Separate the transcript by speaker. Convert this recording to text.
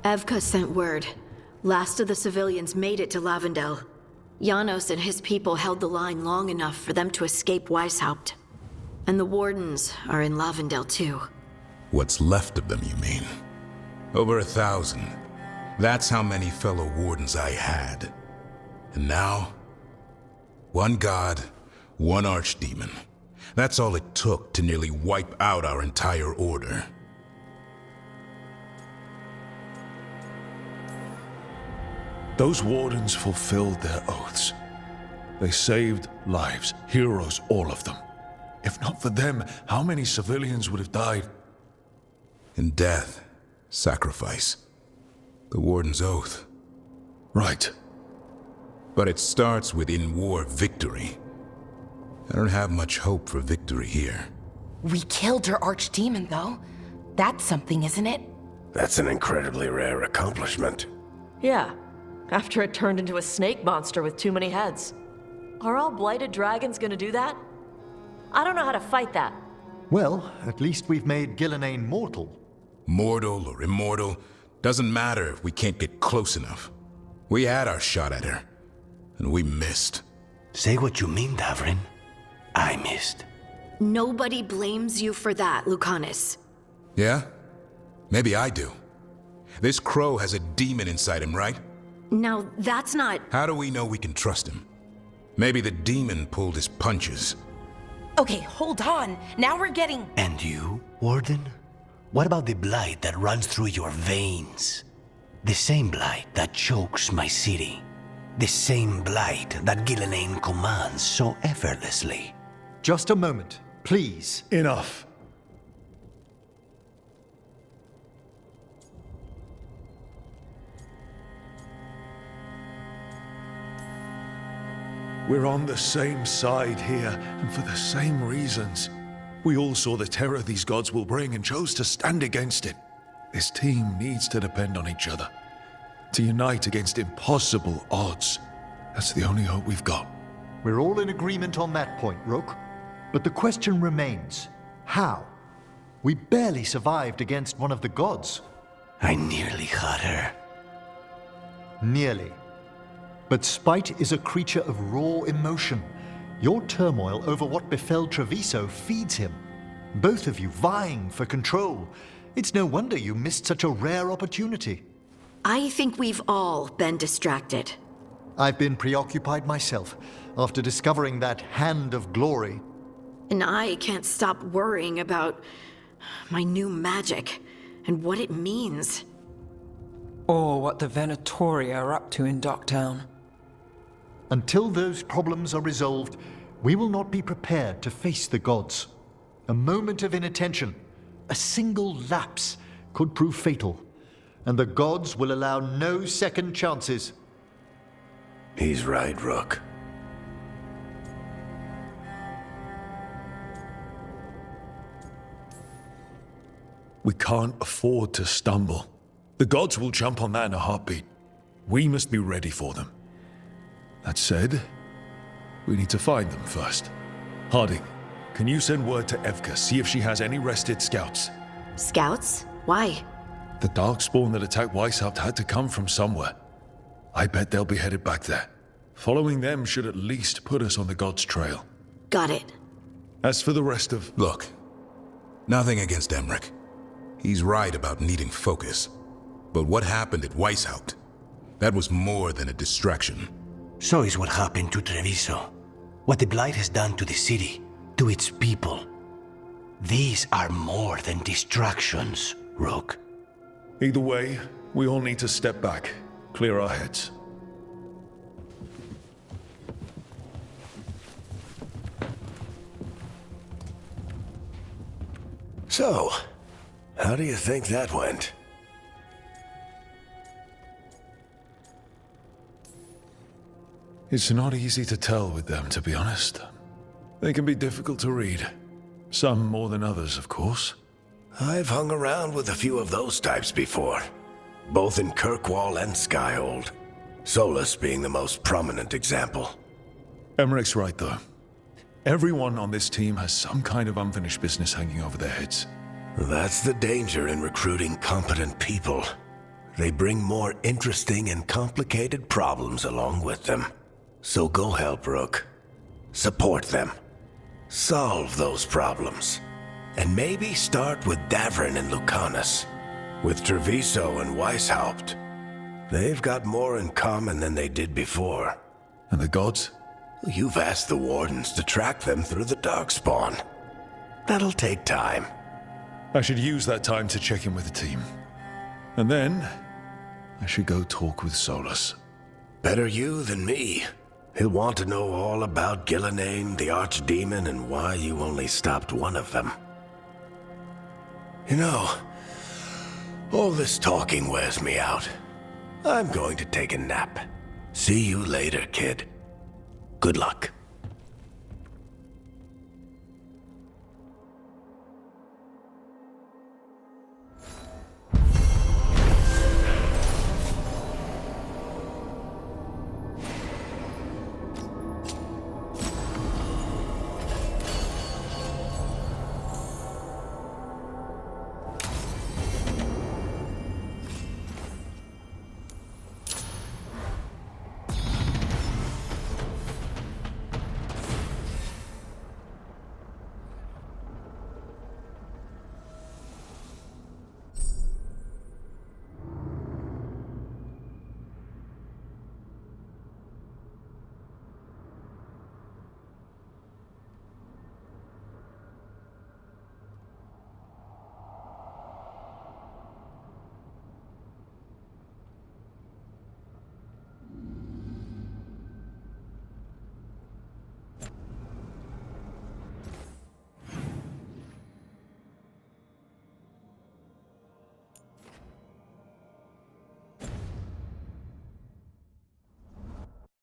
Speaker 1: Evka sent word. Last of the civilians made it to Lavendel. Janos and his people held the line long enough for them to escape Weishaupt. And the Wardens are in Lavendel too.
Speaker 2: What's left of them, you mean? Over 1,000. That's how many fellow Wardens I had. And now, one god, one archdemon. That's all it took to nearly wipe out our entire order.
Speaker 3: Those Wardens fulfilled their oaths. They saved lives, heroes, all of them. If not for them, how many civilians would have died?
Speaker 2: In death, sacrifice. The Warden's oath.
Speaker 3: Right.
Speaker 2: But it starts with in-war victory. I don't have much hope for victory here.
Speaker 4: We killed her archdemon, though. That's something, isn't it?
Speaker 5: That's an incredibly rare accomplishment.
Speaker 6: Yeah, after it turned into a snake monster with too many heads. Are all blighted dragons gonna do that? I don't know how to fight that.
Speaker 7: Well, at least we've made Gillenane mortal.
Speaker 2: Mortal or immortal, doesn't matter if we can't get close enough. We had our shot at her, and we missed.
Speaker 5: Say what you mean, Davrin. I missed.
Speaker 1: Nobody blames you for that, Lucanus.
Speaker 2: Yeah? Maybe I do. This crow has a demon inside him, right?
Speaker 1: Now, that's not...
Speaker 2: How do we know we can trust him? Maybe the demon pulled his punches.
Speaker 4: Okay, hold on. Now we're getting...
Speaker 5: And you, Warden? What about the blight that runs through your veins? The same blight that chokes my city. The same blight that Gillenane commands so effortlessly.
Speaker 7: Just a moment, please.
Speaker 3: Enough. We're on the same side here, and for the same reasons. We all saw the terror these gods will bring and chose to stand against it. This team needs to depend on each other, to unite against impossible odds. That's the only hope we've got.
Speaker 7: We're all in agreement on that point, Rook. But the question remains, how? We barely survived against one of the gods.
Speaker 5: I nearly had her.
Speaker 7: Nearly. But spite is a creature of raw emotion. Your turmoil over what befell Treviso feeds him. Both of you vying for control. It's no wonder you missed such a rare opportunity.
Speaker 1: I think we've all been distracted.
Speaker 7: I've been preoccupied myself after discovering that hand of glory.
Speaker 1: And I can't stop worrying about my new magic and what it means.
Speaker 8: Or what the Venatori are up to in Docktown.
Speaker 7: Until those problems are resolved, we will not be prepared to face the gods. A moment of inattention, a single lapse, could prove fatal, and the gods will allow no second chances.
Speaker 5: He's right, Rook.
Speaker 3: We can't afford to stumble. The gods will jump on that in a heartbeat. We must be ready for them. That said, we need to find them first. Harding, can you send word to Evka, see if she has any rested scouts?
Speaker 1: Scouts? Why?
Speaker 3: The Darkspawn that attacked Weishaupt had to come from somewhere. I bet they'll be headed back there. Following them should at least put us on the gods' trail.
Speaker 1: Got it.
Speaker 3: As for the rest of...
Speaker 2: Look, nothing against Emmerich. He's right about needing focus. But what happened at Weishaupt? That was more than a distraction.
Speaker 5: So is what happened to Treviso. What the Blight has done to the city, to its people. These are more than distractions, Rook.
Speaker 3: Either way, we all need to step back, clear our heads.
Speaker 5: So, how do you think that went?
Speaker 3: It's not easy to tell with them, to be honest. They can be difficult to read. Some more than others, of course.
Speaker 5: I've hung around with a few of those types before, both in Kirkwall and Skyhold. Solus being the most prominent example.
Speaker 3: Emmerich's right, though. Everyone on this team has some kind of unfinished business hanging over their heads.
Speaker 5: That's the danger in recruiting competent people. they bring more interesting and complicated problems along with them. So go help Rook. Support them. Solve those problems. And maybe start with Davrin and Lucanus. With Treviso and Weishaupt. They've got more in common than they did before.
Speaker 3: And the gods?
Speaker 5: You've asked the Wardens to track them through the Darkspawn. That'll take time.
Speaker 3: I should use that time to check in with the team. And then, I should go talk with Solus.
Speaker 5: Better you than me. He'll want to know all about Gillenane, the Archdemon, and why you only stopped one of them. You know, all this talking wears me out. I'm going to take a nap. See you later, kid. Good luck.